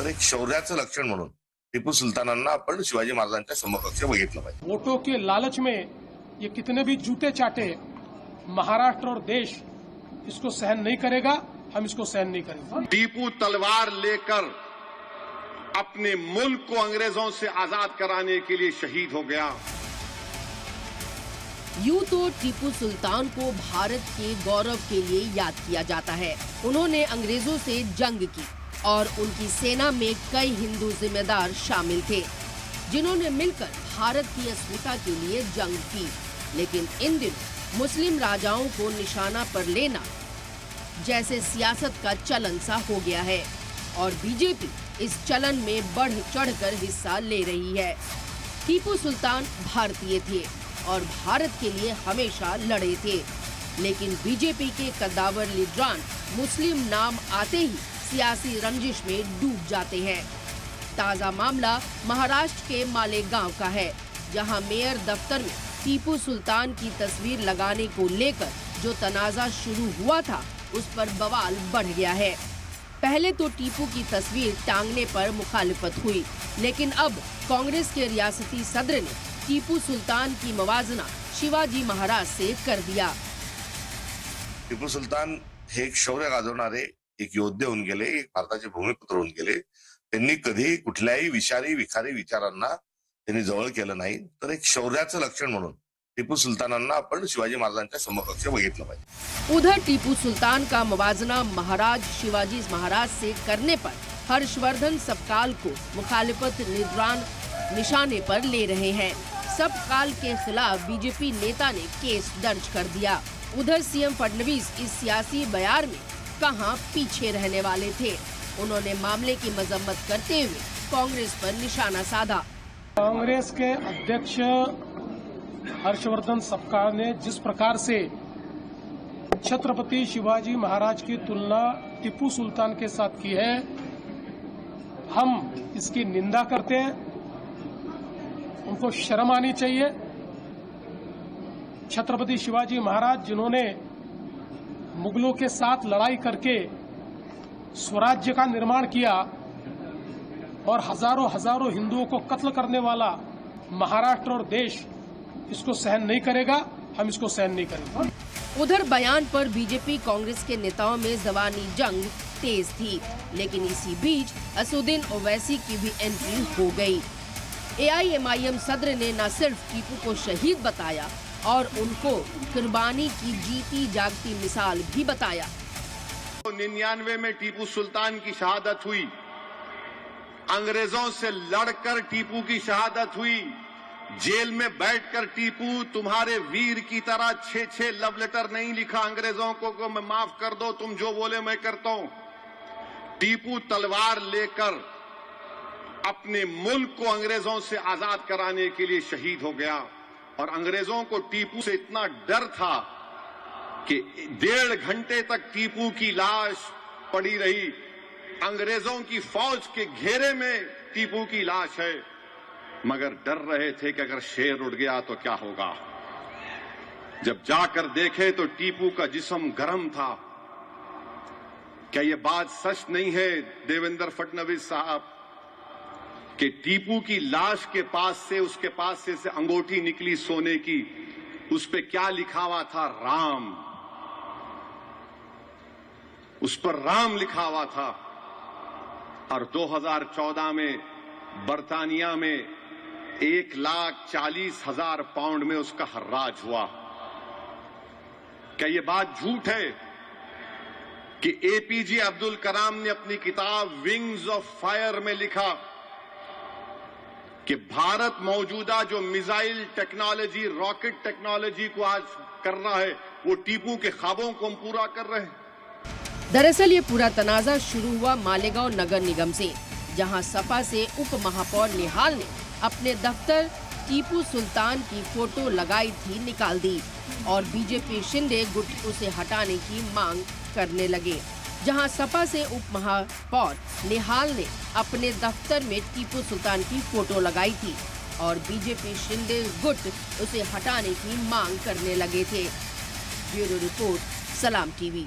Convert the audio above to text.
तर एक शौर्याचं लक्षण म्हणून टिपू सुलतानांना आपण शिवाजी महाराजांच्या समकक्ष बघितलं पाहिजे। वोटों के लालच में ये कितने भी जूते चाटे, महाराष्ट्र और देश इसको सहन नहीं करेगा, हम इसको सहन नहीं करेंगे। टीपू तलवार लेकर अपने मुल्क को अंग्रेजों से आजाद कराने के लिए शहीद हो गया। यूं तो टीपू सुल्तान को भारत के गौरव के लिए याद किया जाता है। उन्होंने अंग्रेजों से जंग की और उनकी सेना में कई हिंदू जिम्मेदार शामिल थे, जिन्होंने मिलकर भारत की अस्मिता के लिए जंग की। लेकिन इन दिनों मुस्लिम राजाओं को निशाना पर लेना जैसे सियासत का चलन सा हो गया है और बीजेपी इस चलन में बढ़ चढ़कर हिस्सा ले रही है। टीपू सुल्तान भारतीय थे और भारत के लिए हमेशा लड़े थे, लेकिन बीजेपी के कद्दावर लीडरान मुस्लिम नाम आते ही सियासी रंजिश में डूब जाते हैं। ताजा मामला महाराष्ट्र के मालेगांव का है, जहां मेयर दफ्तर में टीपू सुल्तान की तस्वीर लगाने को लेकर जो तनाजा शुरू हुआ था, उस पर बवाल बढ़ गया है। पहले तो टीपू की तस्वीर टांगने पर मुखालिफत हुई, लेकिन अब कांग्रेस के रियासती सदर ने टीपू सुल्तान की मवाजना शिवाजी महाराज से कर दिया। टिपू सुलतान हे एक शौर्य गाजवणारे एक योद्धे होऊन गेले, एक भारताचे भूमिपुत्र होऊन गेले। त्यांनी कधी कुठल्याही विषारी विखारी विचारांना त्यांनी जवळ केलं नाही, तर एक शौर्याचं लक्षण म्हणून टीपू सुल्तानांना आपण शिवाजी महाराजांच्या समकक्ष बघितलं पाहिजे। उधर टीपू सुल्तान का मवाजना महाराज शिवाजी महाराज से करने पर हर्षवर्धन सबकाल को मुखालिफत निशाने पर ले रहे हैं। सबकाल के खिलाफ बीजेपी नेता ने केस दर्ज कर दिया। उधर सीएम फडणवीस इस सियासी बयार में कहां पीछे रहने वाले थे। उन्होंने मामले की मजम्मत करते हुए कांग्रेस पर निशाना साधा। कांग्रेस के अध्यक्ष हर्षवर्धन सबकाल ने जिस प्रकार से छत्रपति शिवाजी महाराज की तुलना टीपू सुल्तान के साथ की है, हम इसकी निंदा करते हैं। उनको शर्म आनी चाहिए। छत्रपति शिवाजी महाराज जिन्होंने मुगलों के साथ लड़ाई करके स्वराज्य का निर्माण किया और हजारों हजारों हिंदुओं को कत्ल करने वाला महाराष्ट्र और देश इसको सहन नहीं करेगा, हम इसको सहन नहीं करेंगे। उधर बयान पर बीजेपी कांग्रेस के नेताओं में जबानी जंग तेज थी, लेकिन इसी बीच असुद्दीन ओवैसी की भी एंट्री हो गई। एआईएमआईएम सदर ने न सिर्फ टीपू को शहीद बताया और उनको कुर्बानी की जीती जागती मिसाल भी बताया। 99 में टीपू सुल्तान की शहादत हुई, अंग्रेजों से लड़कर टीपू की शहादत हुई। जेल में बैठकर टीपू तुम्हारे वीर की तरह 6 लव लेटर नहीं लिखा अंग्रेजों को मैं माफ कर दो, तुम जो बोले मैं करता हूं। टीपू तलवार लेकर अपने मुल्क को अंग्रेजों से आजाद कराने के लिए शहीद हो गया और अंग्रेजों को टीपू से इतना डर था कि 1.5 घंटे तक टीपू की लाश पड़ी रही। अंग्रेजों की फौज के घेरे में टीपू की लाश है, मगर डर रहे थे कि अगर शेर उड़ गया तो क्या होगा। जब जाकर देखे तो टीपू का जिस्म गर्म था। क्या ये बात सच नहीं है देवेंद्र फडणवीस साहब कि टीपू की लाश के पास से उसके पास से अंगूठी निकली सोने की, उस पे क्या लिखा हुआ था? राम। उस पर राम लिखा हुआ था। और 2014 में बर्तानिया में 1,40,000 पाउंड में उसका हर्राज हुआ। क्या ये बात झूठ है कि एपीजे अब्दुल कलाम ने अपनी किताब विंग्स ऑफ फायर में लिखा कि भारत मौजूदा जो मिसाइल टेक्नोलॉजी, रॉकेट टेक्नोलॉजी को आज कर रहा है, वो टीपू के ख्वाबों को हम पूरा कर रहे हैं। दरअसल ये पूरा तनाजा शुरू हुआ मालेगांव नगर निगम से, जहां सपा से उप महापौर निहाल ने अपने दफ्तर टीपू सुल्तान की फोटो लगाई थी निकाल दी और बीजेपी शिंदे गुट उसे हटाने की मांग करने लगे। जहां सपा से उप महापौर निहाल ने अपने दफ्तर में टीपू सुल्तान की फोटो लगाई थी और बीजेपी शिंदे गुट उसे हटाने की मांग करने लगे थे। ब्यूरो रिपोर्ट, सलाम टीवी।